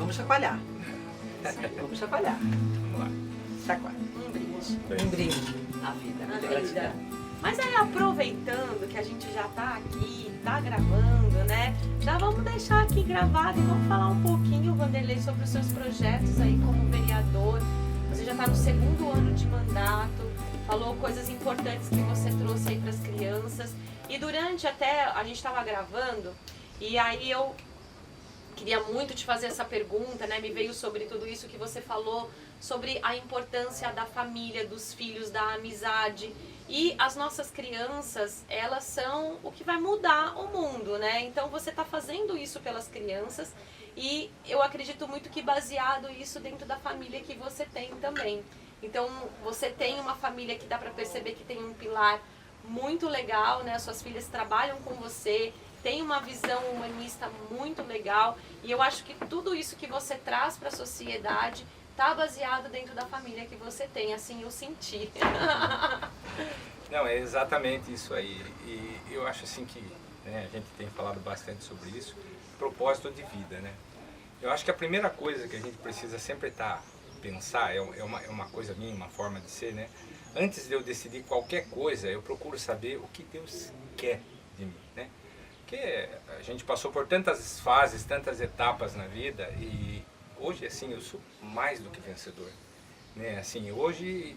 Vamos chacoalhar. Vamos chacoalhar. Vamos lá. Chacoalha. Um brinde. Um brinde. A vida. Na muita vida. gratidão. Mas aí, aproveitando que a gente já tá aqui, tá gravando, né? Já vamos deixar aqui gravado e vamos falar um pouquinho, Vanderlei, sobre os seus projetos aí como vereador. Você já tá no 2º ano de mandato, falou coisas importantes que você trouxe aí para as crianças. E durante até, a gente estava gravando, e aí eu queria muito te fazer essa pergunta, né? Me veio sobre tudo isso que você falou, sobre a importância da família, dos filhos, da amizade. E as nossas crianças, elas são o que vai mudar o mundo, né? Então você está fazendo isso pelas crianças e eu acredito muito que baseado isso dentro da família que você tem também. Então você tem uma família que dá para perceber que tem um pilar muito legal, né? As suas filhas trabalham com você, tem uma visão humanista muito legal e eu acho que tudo isso que você traz para a sociedade está baseado dentro da família que você tem, assim eu senti. Não, é exatamente isso aí. E eu acho assim que, né, a gente tem falado bastante sobre isso, propósito de vida, né? Eu acho que a primeira coisa que a gente precisa sempre pensar, é uma coisa minha, uma forma de ser, né? Antes de eu decidir qualquer coisa, eu procuro saber o que Deus quer de mim, né? Porque a gente passou por tantas fases, tantas etapas na vida e hoje, assim, eu sou mais do que vencedor, né? Assim, hoje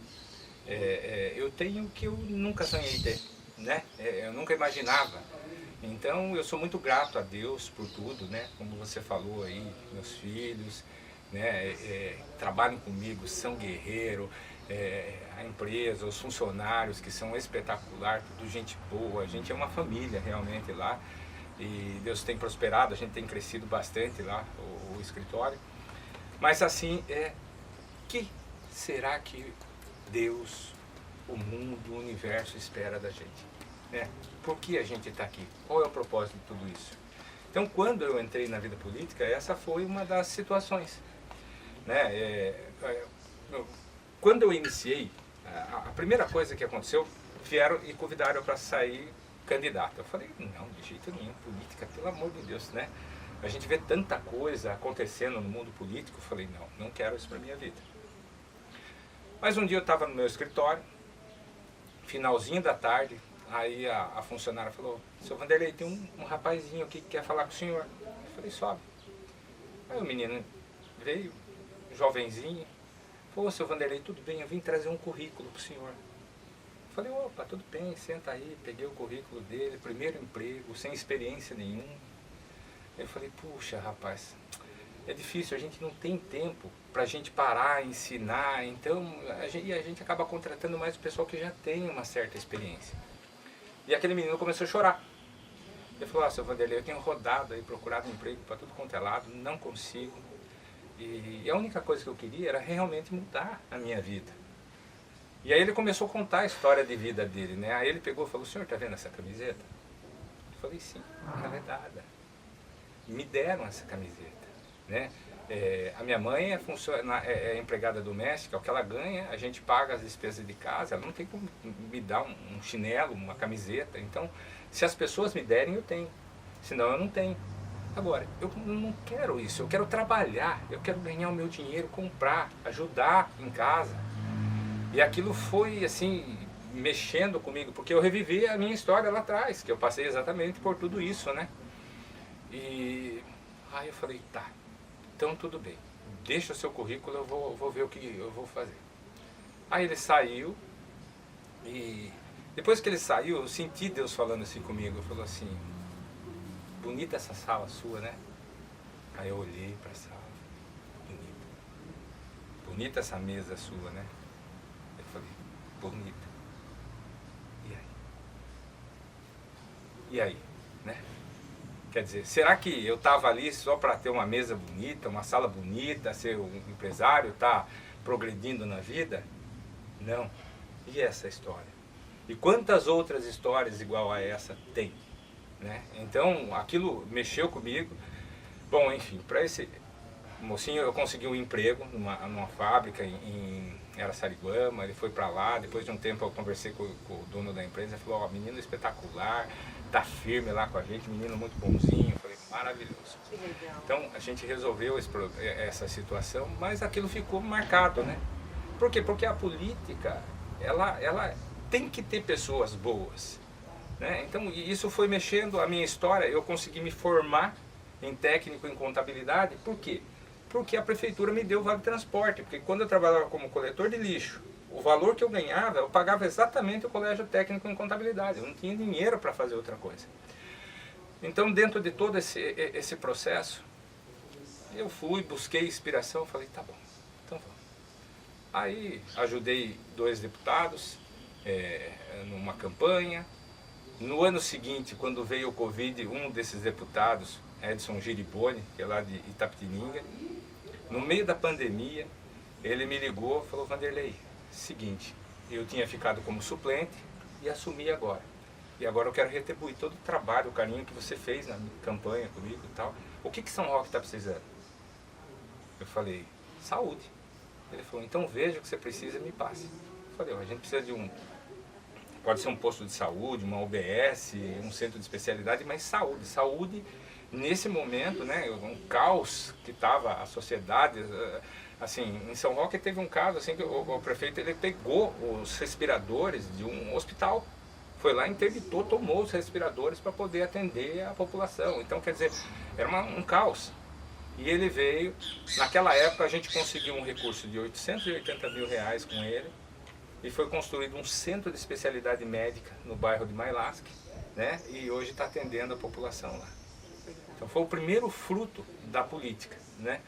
eu tenho o que eu nunca sonhei ter, né? Eu nunca imaginava. Então, eu sou muito grato a Deus por tudo, né? Como você falou aí, meus filhos, né? Trabalham comigo, são guerreiros, a empresa, os funcionários que são espetacular, tudo gente boa, a gente é uma família realmente lá. E Deus tem prosperado, a gente tem crescido bastante lá, o escritório. Mas assim, que será que Deus, o mundo, o universo espera da gente? Né? Por que a gente está aqui? Qual é o propósito de tudo isso? Então, quando eu entrei na vida política, essa foi uma das situações. Né? Quando eu iniciei, a primeira coisa que aconteceu, vieram e convidaram para sair candidato. Eu falei, não, de jeito nenhum, política, pelo amor de Deus, né? A gente vê tanta coisa acontecendo no mundo político, eu falei, não quero isso para minha vida. Mas um dia eu estava no meu escritório, finalzinho da tarde, aí a funcionária falou, seu Vanderlei, tem um rapazinho aqui que quer falar com o senhor. Eu falei, sobe. Aí o menino veio, jovenzinho, falou, seu Vanderlei, tudo bem, eu vim trazer um currículo para o senhor. Eu falei, opa, tudo bem, senta aí, peguei o currículo dele, primeiro emprego, sem experiência nenhuma. Eu falei, puxa, rapaz, é difícil, a gente não tem tempo para a gente parar, ensinar, então a gente acaba contratando mais o pessoal que já tem uma certa experiência. E aquele menino começou a chorar. Ele falou, seu Vanderlei, eu tenho rodado aí, procurado emprego para tudo quanto é lado, não consigo. E a única coisa que eu queria era realmente mudar a minha vida. E aí ele começou a contar a história de vida dele, né? Aí ele pegou e falou, o senhor está vendo essa camiseta? Eu falei, sim, ela é dada. Me deram essa camiseta, né? A minha mãe é empregada doméstica, o que ela ganha, a gente paga as despesas de casa, ela não tem como me dar um chinelo, uma camiseta. Então, se as pessoas me derem, eu tenho, senão eu não tenho. Agora, eu não quero isso, eu quero trabalhar, eu quero ganhar o meu dinheiro, comprar, ajudar em casa. E aquilo foi, assim, mexendo comigo, porque eu revivi a minha história lá atrás, que eu passei exatamente por tudo isso, né? E aí eu falei, tá, então tudo bem, deixa o seu currículo, eu vou ver o que eu vou fazer. Aí ele saiu e depois que ele saiu, eu senti Deus falando assim comigo, ele falou assim, bonita essa sala sua, né? Aí eu olhei para a sala, bonita essa mesa sua, né? Eu falei, bonita. E aí, né? Quer dizer, será que eu estava ali só para ter uma mesa bonita, uma sala bonita, ser um empresário, estar progredindo na vida? Não. E essa história? E quantas outras histórias igual a essa tem? Né? Então, aquilo mexeu comigo. Bom, enfim, para esse mocinho eu consegui um emprego numa fábrica em Araçariguama, ele foi para lá, depois de um tempo eu conversei com o dono da empresa, ele falou, ó, menino espetacular, tá firme lá com a gente, menino muito bonzinho. Eu falei, maravilhoso. Que legal. Então a gente resolveu essa situação, mas aquilo ficou marcado, né? Por quê? Porque a política, ela tem que ter pessoas boas, né? Então isso foi mexendo a minha história, eu consegui me formar em técnico em contabilidade, por quê? Porque a prefeitura me deu vale transporte, porque quando eu trabalhava como coletor de lixo, o valor que eu ganhava, eu pagava exatamente o colégio técnico em contabilidade, eu não tinha dinheiro para fazer outra coisa. Então, dentro de todo esse processo, eu fui, busquei inspiração, falei, tá bom, então vamos. Aí, ajudei 2 deputados numa campanha. No ano seguinte, quando veio o Covid, um desses deputados, Edson Giriboni, que é lá de Itapetininga, no meio da pandemia, ele me ligou e falou, Vanderlei, seguinte, eu tinha ficado como suplente e assumi agora. E agora eu quero retribuir todo o trabalho, o carinho que você fez na campanha comigo e tal. O que São Roque está precisando? Eu falei, saúde. Ele falou, então veja o que você precisa e me passe. Eu falei, a gente precisa de pode ser um posto de saúde, uma UBS, um centro de especialidade, mas saúde. Saúde, nesse momento, né, um caos que estava a sociedade. Assim, em São Roque teve um caso assim, que o prefeito ele pegou os respiradores de um hospital. Foi lá, interditou, tomou os respiradores para poder atender a população. Então, quer dizer, era um caos. E ele veio, naquela época a gente conseguiu um recurso de 880 mil reais com ele, e foi construído um centro de especialidade médica no bairro de Mailasque, né? E hoje está atendendo a população lá. Então foi o primeiro fruto da política, né?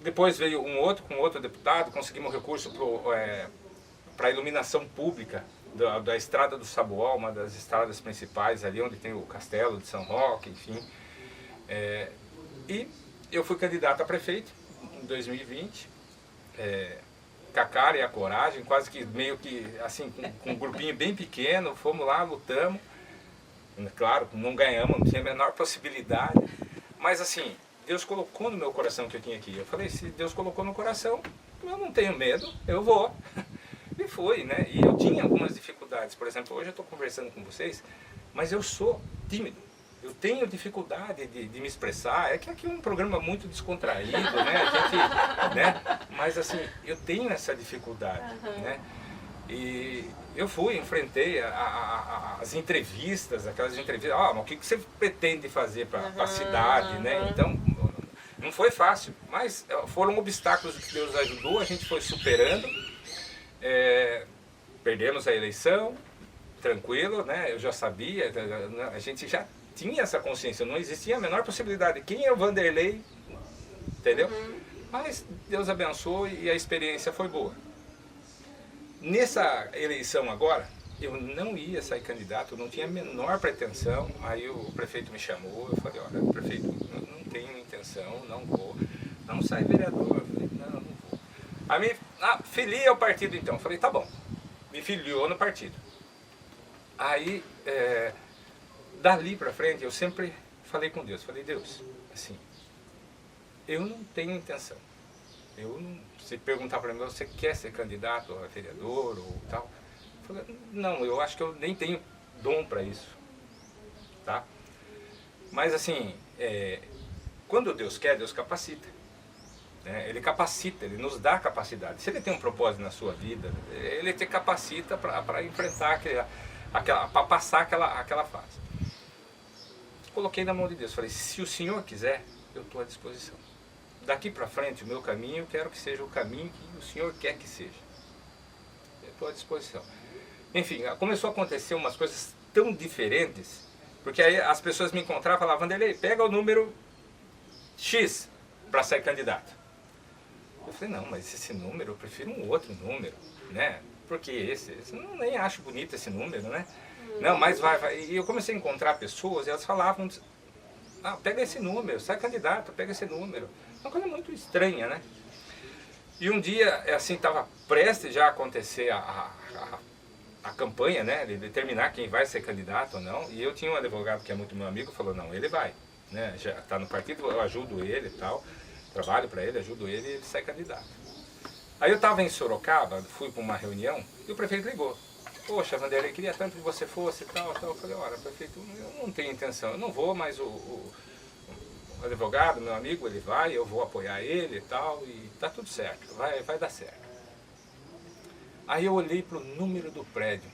Depois veio com outro deputado, conseguimos recurso para a iluminação pública da Estrada do Saboal, uma das estradas principais ali, onde tem o Castelo de São Roque, enfim. E eu fui candidato a prefeito em 2020, com a cara e a coragem, quase que meio que assim, com um grupinho bem pequeno, fomos lá, lutamos. Claro, não ganhamos, não tinha a menor possibilidade, mas assim, Deus colocou no meu coração que eu tinha aqui. Eu falei, se Deus colocou no coração, eu não tenho medo, eu vou. E foi, né? E eu tinha algumas dificuldades. Por exemplo, hoje eu estou conversando com vocês, mas eu sou tímido. Eu tenho dificuldade de me expressar. É que aqui é um programa muito descontraído, né? A gente, né? Mas assim, eu tenho essa dificuldade, né? E eu fui, enfrentei as entrevistas, aquelas entrevistas. Mas o que você pretende fazer para a cidade, né? Então, não foi fácil, mas foram obstáculos que Deus ajudou, a gente foi superando. Perdemos a eleição, tranquilo, né? Eu já sabia, a gente já tinha essa consciência, não existia a menor possibilidade. Quem é o Vanderlei, entendeu? Mas Deus abençoou e a experiência foi boa. Nessa eleição agora, eu não ia sair candidato, eu não tinha a menor pretensão. Aí o prefeito me chamou, eu falei, olha, prefeito, eu não tenho intenção, não vou, não sai vereador. Eu falei, não vou. Aí me filia ao partido então. Eu falei, tá bom. Me filiou no partido. Aí, dali pra frente, eu sempre falei com Deus. Falei, Deus, assim, eu não tenho intenção. Se perguntar para mim, você quer ser candidato a vereador ou tal? Eu falei, não, eu acho que eu nem tenho dom para isso. Tá? Mas assim, quando Deus quer, Deus capacita. Ele capacita, Ele nos dá capacidade. Se Ele tem um propósito na sua vida, Ele te capacita para enfrentar para passar aquela fase. Coloquei na mão de Deus, falei, se o Senhor quiser, eu estou à disposição. Daqui para frente, o meu caminho, eu quero que seja o caminho que o Senhor quer que seja. Eu estou à disposição. Enfim, começou a acontecer umas coisas tão diferentes, porque aí as pessoas me encontravam e falavam, Vanderlei, pega o número X para ser candidato. Eu falei, não, mas esse número, eu prefiro um outro número, né? Porque esse eu nem acho bonito esse número, né? Não, mas vai. E eu comecei a encontrar pessoas e elas falavam, pega esse número, sai candidato, pega esse número. Uma coisa muito estranha, né? E um dia, assim, estava prestes já a acontecer a campanha, né? De determinar quem vai ser candidato ou não. E eu tinha um advogado que é muito meu amigo, falou, não, ele vai, né? Já está no partido, eu ajudo ele e tal. Trabalho para ele, ajudo ele e ele sai candidato. Aí eu estava em Sorocaba, fui para uma reunião e o prefeito ligou. poxa, Vanderlei, queria tanto que você fosse e tal. Eu falei, olha, prefeito, eu não tenho intenção, eu não vou, mas o advogado, meu amigo, ele vai, eu vou apoiar ele e tal, e tá tudo certo, vai dar certo. Aí eu olhei para o número do prédio,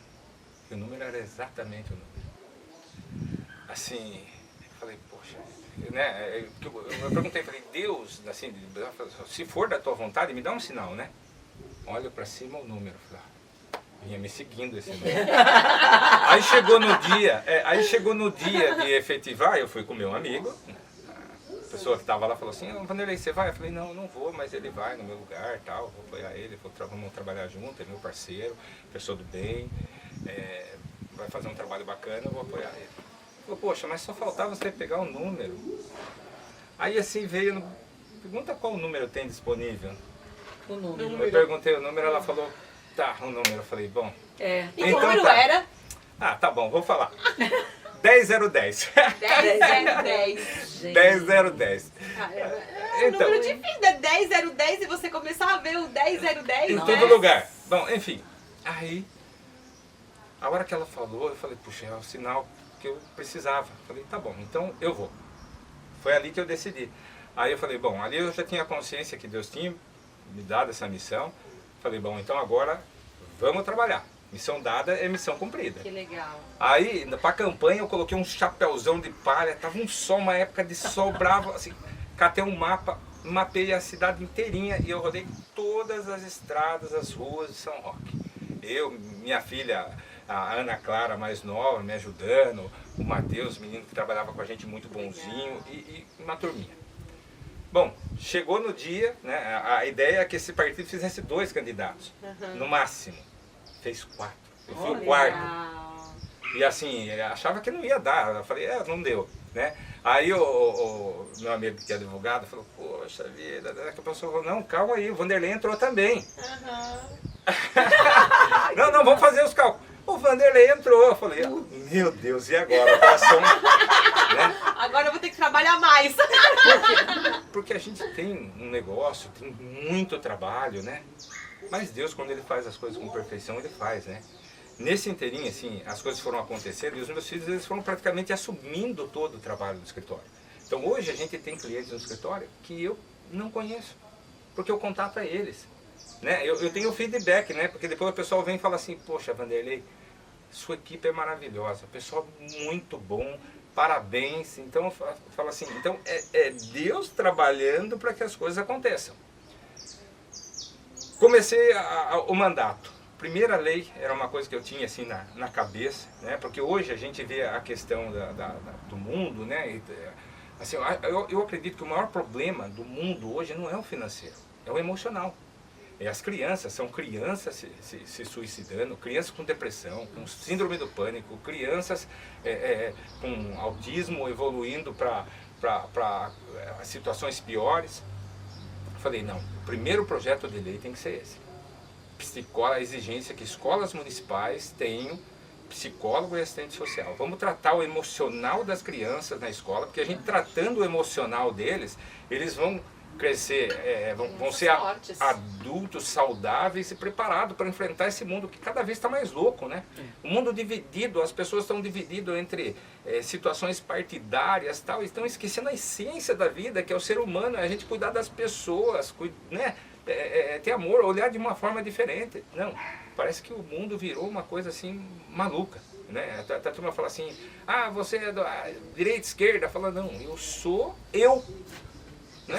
e o número era exatamente o número. Assim, eu falei, poxa, né? Eu perguntei, falei, Deus, assim, se for da tua vontade, me dá um sinal, né? Olho para cima o número, falei, vinha me seguindo esse número. Aí chegou no dia de efetivar, eu fui com meu amigo, a pessoa que estava lá falou assim, Vanderlei, você vai? Eu falei, não vou, mas ele vai no meu lugar, tal, vou apoiar ele, vamos trabalhar junto, ele é meu parceiro, pessoa do bem, vai fazer um trabalho bacana, eu vou apoiar ele. Falei, poxa, mas só faltava você pegar o número. Aí assim veio, pergunta qual número tem disponível. O número. Eu perguntei o número, ela falou, tá, o número. Eu falei, bom. E que então número tá. era? Ah, tá bom, vou falar. 10010. 10010. 10010. É um número difícil, né? 10010 e você começar a ver o 10010, Em né? todo lugar. Bom, enfim. Aí, a hora que ela falou, eu falei, puxa, é o sinal que eu precisava. Eu falei, tá bom, então eu vou. Foi ali que eu decidi. Aí eu falei, bom, ali eu já tinha consciência que Deus tinha me dado essa missão. Falei, bom, então agora vamos trabalhar. Missão dada é missão cumprida. Que legal. Aí, pra campanha, eu coloquei um chapéuzão de palha, tava um sol, uma época de sol bravo, assim, catei um mapa, mapei a cidade inteirinha e eu rodei todas as estradas, as ruas de São Roque. Eu, minha filha, a Ana Clara, mais nova, me ajudando, o Matheus, menino que trabalhava com a gente muito bonzinho, e uma turminha. Bom, chegou no dia, né, a ideia é que esse partido fizesse 2 candidatos, no máximo. Fez 4. Eu fui o quarto. E assim, achava que não ia dar. Eu falei, não deu, né? Aí o meu amigo que é advogado falou, poxa vida, a pessoa falou, não, calma aí, o Vanderlei entrou também. Não, vamos fazer os cálculos. O Vanderlei entrou. Eu falei, meu Deus, e agora? Né? Agora eu vou ter que trabalhar mais. Porque a gente tem um negócio, tem muito trabalho, né? Mas Deus, quando Ele faz as coisas com perfeição, Ele faz, né? Nesse inteirinho, assim, as coisas foram acontecendo e os meus filhos, eles foram praticamente assumindo todo o trabalho do escritório. Então, hoje a gente tem clientes no escritório que eu não conheço, porque o contato é eles, né? Eu tenho feedback, né? Porque depois o pessoal vem e fala assim, poxa, Vanderlei, sua equipe é maravilhosa, pessoal muito bom, parabéns. Então, eu falo assim, então é Deus trabalhando para que as coisas aconteçam. Comecei o mandato. Primeira lei era uma coisa que eu tinha assim na cabeça, né? Porque hoje a gente vê a questão do mundo, né? E, assim, eu acredito que o maior problema do mundo hoje não é o financeiro, é o emocional. As crianças, são crianças se suicidando, crianças com depressão, com síndrome do pânico, crianças com autismo evoluindo para situações piores. Falei, não, o primeiro projeto de lei tem que ser esse. A exigência que escolas municipais tenham psicólogo e assistente social. Vamos tratar o emocional das crianças na escola, porque a gente tratando o emocional deles, eles vão crescer, vão ser adultos saudáveis e preparados para enfrentar esse mundo que cada vez está mais louco, né? O mundo dividido, as pessoas estão divididas entre situações partidárias e tal, e estão esquecendo a essência da vida, que é o ser humano, é a gente cuidar das pessoas, né? Ter amor, olhar de uma forma diferente. Não, parece que o mundo virou uma coisa assim maluca, né? A turma fala assim, você é da direita, esquerda, fala, não, eu sou eu. Né?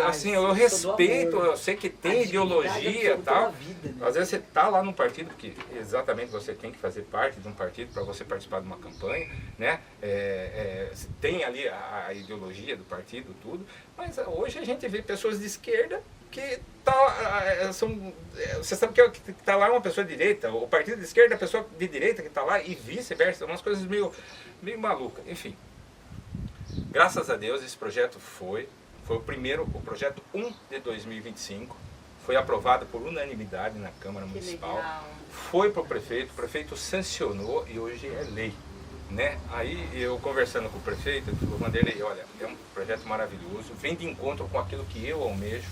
Assim, eu respeito, eu sei que tem ideologia e tal. Vida, né? Às vezes você está lá num partido, porque exatamente você tem que fazer parte de um partido para você participar de uma campanha, né? Tem ali a ideologia do partido, tudo, mas hoje a gente vê pessoas de esquerda que você sabe que está lá uma pessoa de direita, o partido de esquerda é a pessoa de direita que está lá e vice-versa, umas coisas meio malucas, enfim. Graças a Deus esse projeto foi o projeto 1 de 2025, foi aprovado por unanimidade na Câmara Municipal, foi para o prefeito sancionou e hoje é lei, né? Aí eu conversando com o prefeito, ele falou, Vanderlei, olha, é um projeto maravilhoso, vem de encontro com aquilo que eu almejo,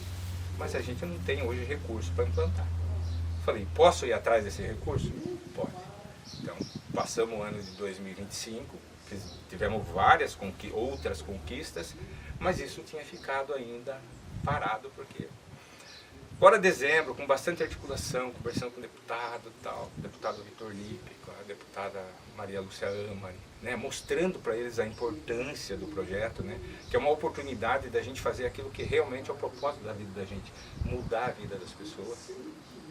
mas a gente não tem hoje recurso para implantar. Falei, posso ir atrás desse recurso? Pode. Então, passamos o ano de 2025, tivemos várias outras conquistas, mas isso tinha ficado ainda parado, porque agora dezembro, com bastante articulação, conversando com o deputado, o deputado Vitor Lippe, com a deputada Maria Lúcia Amari, né, mostrando para eles a importância do projeto, né, que é uma oportunidade da gente fazer aquilo que realmente é o propósito da vida da gente, mudar a vida das pessoas.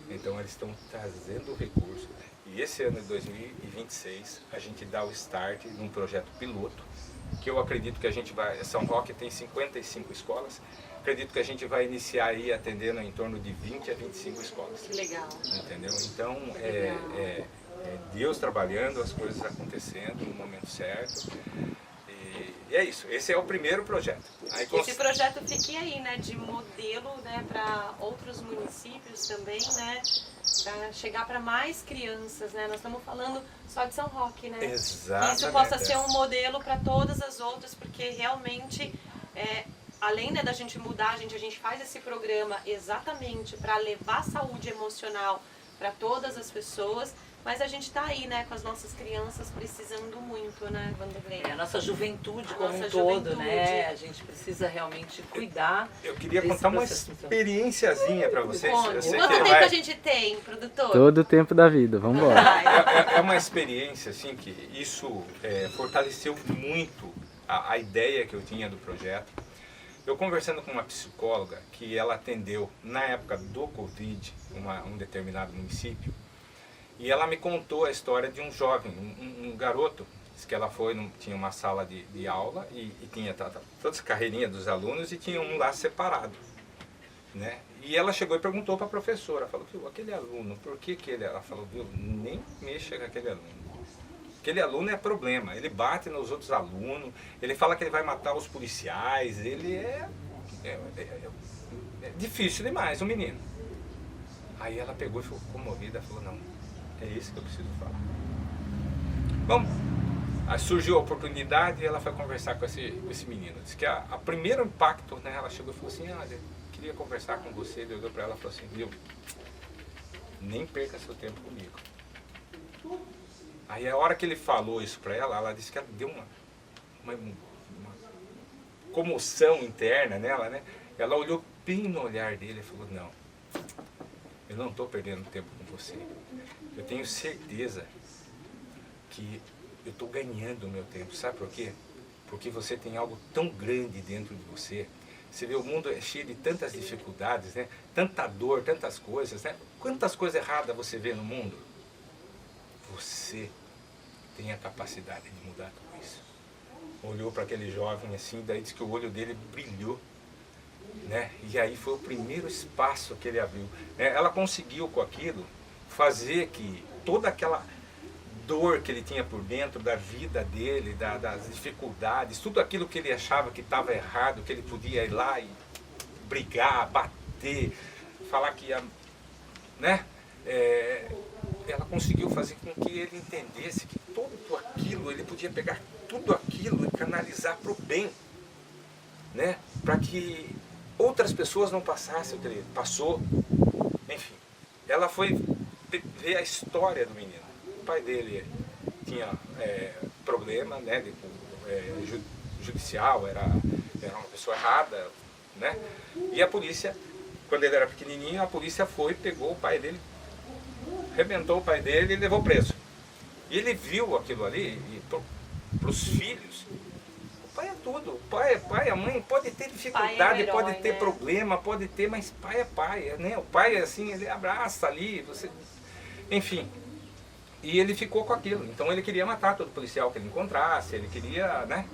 Então eles estão trazendo o recurso. E esse ano de 2026 a gente dá o start num projeto piloto, que eu acredito que a gente vai... São Roque tem 55 escolas, acredito que a gente vai iniciar aí atendendo em torno de 20 a 25 escolas. Que legal. Entendeu? Então, é Deus trabalhando, as coisas acontecendo no momento certo. E é isso, esse é o primeiro projeto. Aí, esse projeto fique aí, né, de modelo, né, para outros municípios também, né, para chegar para mais crianças, né, nós estamos falando só de São Roque, né, exatamente, que isso possa ser um modelo para todas as outras, porque realmente, além, né, da gente mudar, a gente faz esse programa exatamente para levar saúde emocional para todas as pessoas. Mas a gente está aí, né, com as nossas crianças precisando muito, né, Vanderlei? A nossa juventude como nossa um todo, juventude. né? A gente precisa realmente cuidar. Eu queria desse contar uma processo. experiênciazinha para vocês. Conte. Eu sei Quanto que tempo vai- a gente tem, produtor? Todo o tempo da vida, vamos embora. É uma experiência assim que isso fortaleceu muito a ideia que eu tinha do projeto. Eu conversando com uma psicóloga que ela atendeu na época do Covid um determinado município, e ela me contou a história de um jovem, um garoto, diz que ela tinha uma sala de aula e tinha todas as carreirinhas dos alunos e tinha um lá separado, né? E ela chegou e perguntou para a professora, falou, viu, aquele aluno, por que ele... Ela falou, viu, nem mexa com aquele aluno. Aquele aluno é problema, ele bate nos outros alunos, ele fala que ele vai matar os policiais, ele é difícil demais, o menino. Aí ela pegou e ficou comovida, falou, não, é isso que eu preciso falar. Bom, aí surgiu a oportunidade e ela foi conversar com esse menino. Diz que a primeiro impacto, né, ela chegou e falou assim, olha, queria conversar com você. Ele olhou para ela e falou assim, viu, nem perca seu tempo comigo. Aí a hora que ele falou isso para ela disse que ela deu uma comoção interna nela, né? Ela olhou bem no olhar dele e falou, não, eu não estou perdendo tempo com você. Eu tenho certeza que eu estou ganhando o meu tempo. Sabe por quê? Porque você tem algo tão grande dentro de você. Você vê, o mundo é cheio de tantas dificuldades, né? Tanta dor, tantas coisas, né? Quantas coisas erradas você vê no mundo? Você tem a capacidade de mudar tudo isso. Olhou para aquele jovem assim, daí disse que o olho dele brilhou, né? E aí foi o primeiro espaço que ele abriu, né? Ela conseguiu com aquilo fazer que toda aquela dor que ele tinha por dentro da vida dele, das dificuldades, tudo aquilo que ele achava que estava errado, que ele podia ir lá e brigar, bater, falar que ia, né? Ela conseguiu fazer com que ele entendesse que tudo aquilo, ele podia pegar tudo aquilo e canalizar para o bem, né? Para que outras pessoas não passassem o que ele passou. Enfim, ela foi ver a história do menino. O pai dele tinha problema, né, judicial, era uma pessoa errada, né? E a polícia, quando ele era pequenininho, a polícia foi, pegou o pai dele, arrebentou o pai dele e levou preso. E ele viu aquilo ali, e para os filhos, o pai é tudo, o pai é pai, a mãe pode ter dificuldade, herói, pode ter né? problema, pode ter, mas pai é pai, né? O pai, assim, ele abraça ali, você... Enfim, e ele ficou com aquilo, então ele queria matar todo policial que ele encontrasse, ele queria, né?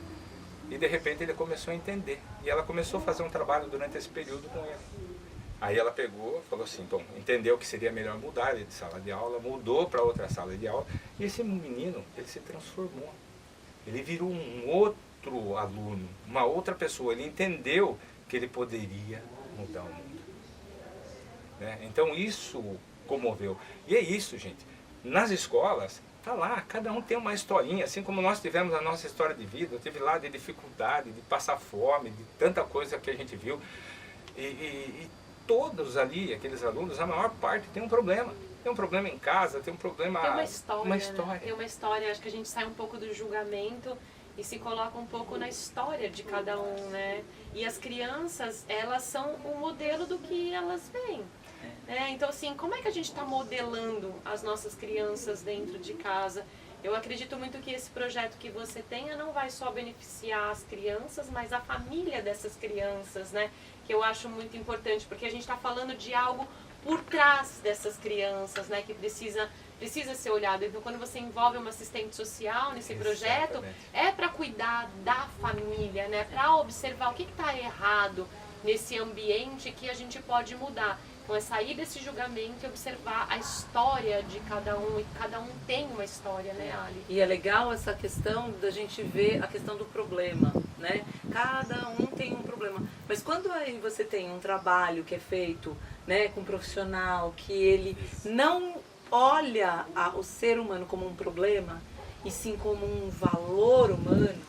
E de repente ele começou a entender, e ela começou a fazer um trabalho durante esse período com ele. Aí ela pegou, falou assim, bom, entendeu que seria melhor mudar ele de sala de aula, mudou para outra sala de aula, e esse menino, ele se transformou. Ele virou um outro aluno, uma outra pessoa, ele entendeu que ele poderia mudar o mundo. Né? Então isso comoveu. E é isso, gente, nas escolas, tá lá, cada um tem uma historinha, assim como nós tivemos a nossa história de vida, eu tive lá de dificuldade, de passar fome, de tanta coisa que a gente viu, e todos ali, aqueles alunos, a maior parte tem um problema. Tem um problema em casa, tem um problema... Tem uma história, Uma né? história. Tem uma história, acho que a gente sai um pouco do julgamento e se coloca um pouco na história de cada um, né? E as crianças, elas são o modelo do que elas veem. Né? Então, assim, como é que a gente está modelando as nossas crianças dentro de casa? Eu acredito muito que esse projeto que você tenha não vai só beneficiar as crianças, mas a família dessas crianças, né? Que eu acho muito importante, porque a gente está falando de algo por trás dessas crianças, né? Que precisa ser olhado. Então, quando você envolve uma assistente social nesse projeto, Exatamente. é para cuidar da família, né? Para observar o que está errado nesse ambiente que a gente pode mudar. Então, é sair desse julgamento e observar a história de cada um, e cada um tem uma história, né, Ali? E é legal essa questão da gente ver a questão do problema, né? Cada um tem um problema. Mas quando aí você tem um trabalho que é feito, né, com um profissional, que ele não olha o ser humano como um problema, e sim como um valor humano,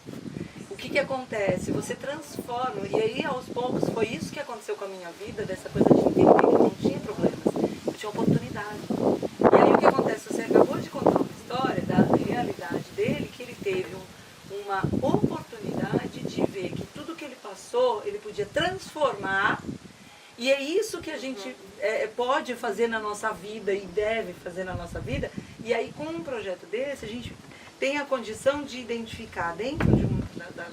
o que acontece? Você transforma, e aí aos poucos foi isso que aconteceu com a minha vida, dessa coisa de entender que eu não tinha problemas, eu tinha oportunidade. E aí o que acontece? Você acabou de contar uma história da realidade dele, que ele teve uma oportunidade de ver que tudo que ele passou, ele podia transformar, e é isso que a gente pode fazer na nossa vida e deve fazer na nossa vida. E aí com um projeto desse, a gente tem a condição de identificar dentro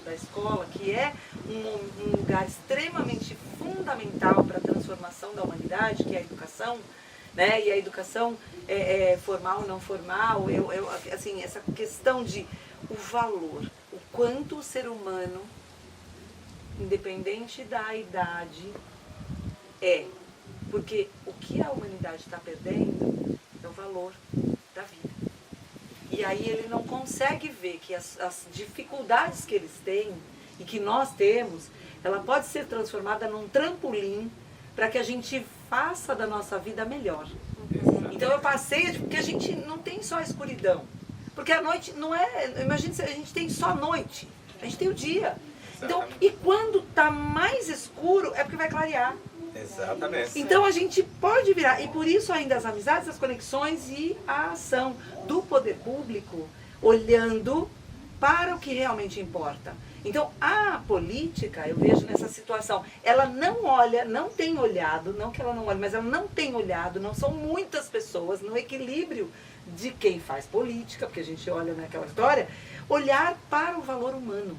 da escola, que é um lugar extremamente fundamental para a transformação da humanidade, que é a educação, né? E a educação formal, não formal, assim, essa questão de o valor, o quanto o ser humano, independente da idade, porque o que a humanidade está perdendo é o valor da vida. E aí ele não consegue ver que as dificuldades que eles têm e que nós temos, ela pode ser transformada num trampolim para que a gente faça da nossa vida melhor. Então eu passei, porque a gente não tem só a escuridão. Porque a noite não é, imagina se a gente tem só a noite, a gente tem o dia. Então, e quando está mais escuro é porque vai clarear. Exatamente. Então a gente pode virar, e por isso ainda as amizades, as conexões e a ação do poder público olhando para o que realmente importa. Então a política, eu vejo nessa situação, ela não olha, não tem olhado, não que ela não olhe, mas ela não tem olhado, não são muitas pessoas no equilíbrio de quem faz política, porque a gente olha naquela história, olhar para o valor humano.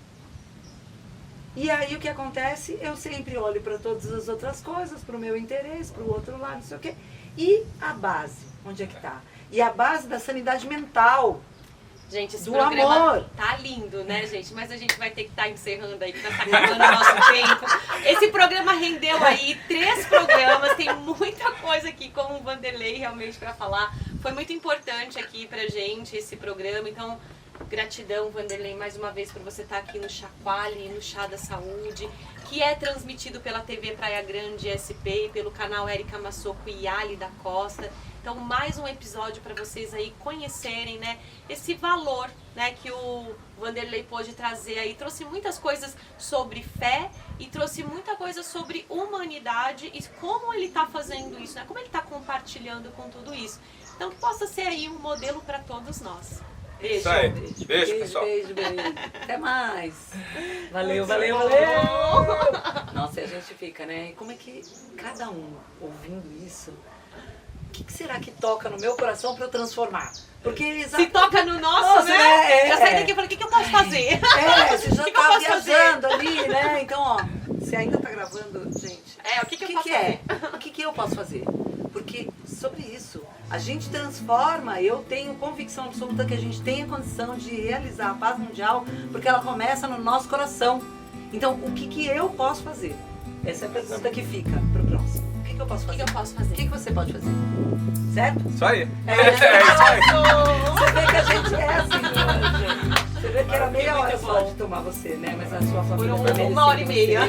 E aí o que acontece? Eu sempre olho para todas as outras coisas, para o meu interesse, para o outro lado, não sei o quê. E a base, onde é que está? E a base da sanidade mental. Gente, esse do programa amor. tá lindo, né, gente? Mas a gente vai ter que estar encerrando aí, que tá acabando o nosso tempo. Esse programa rendeu aí 3 programas, tem muita coisa aqui com o Vanderlei realmente para falar. Foi muito importante aqui pra gente esse programa, então gratidão, Vanderlei, mais uma vez por você estar aqui no Chacoalhe, no Chá da Saúde, que é transmitido pela TV Praia Grande SP, pelo canal Érica Massoco e Ali da Costa. Então, mais um episódio para vocês aí conhecerem, né, esse valor, né, que o Vanderlei pôde trazer aí. Trouxe muitas coisas sobre fé e trouxe muita coisa sobre humanidade e como ele está fazendo isso, né, como ele está compartilhando com tudo isso. Então, que possa ser aí um modelo para todos nós. Beijo, Isso aí. beijo, Beijo, pessoal. Beijo. Até mais. Valeu. Nossa, e a gente fica, né? E como é que cada um ouvindo isso, o que será que toca no meu coração para eu transformar? Porque Se toca no nosso, Nossa, né? né? Já saí daqui e falei, o que eu posso fazer? Você já que eu tá posso viajando ali, né? Então, ó, você ainda tá gravando, gente. O que eu posso fazer? O que eu posso fazer? Porque sobre isso, a gente transforma, eu tenho convicção absoluta que a gente tem a condição de realizar a paz mundial, porque ela começa no nosso coração. Então, o que eu posso fazer? Essa é a pergunta que fica pro próximo. O que eu posso fazer? O que eu posso fazer? O que você pode fazer? Certo? Isso aí. Você vê que a gente é assim, né, gente? Você vê que era meia hora só de tomar você, né? Mas a sua família... Por uma hora e meia.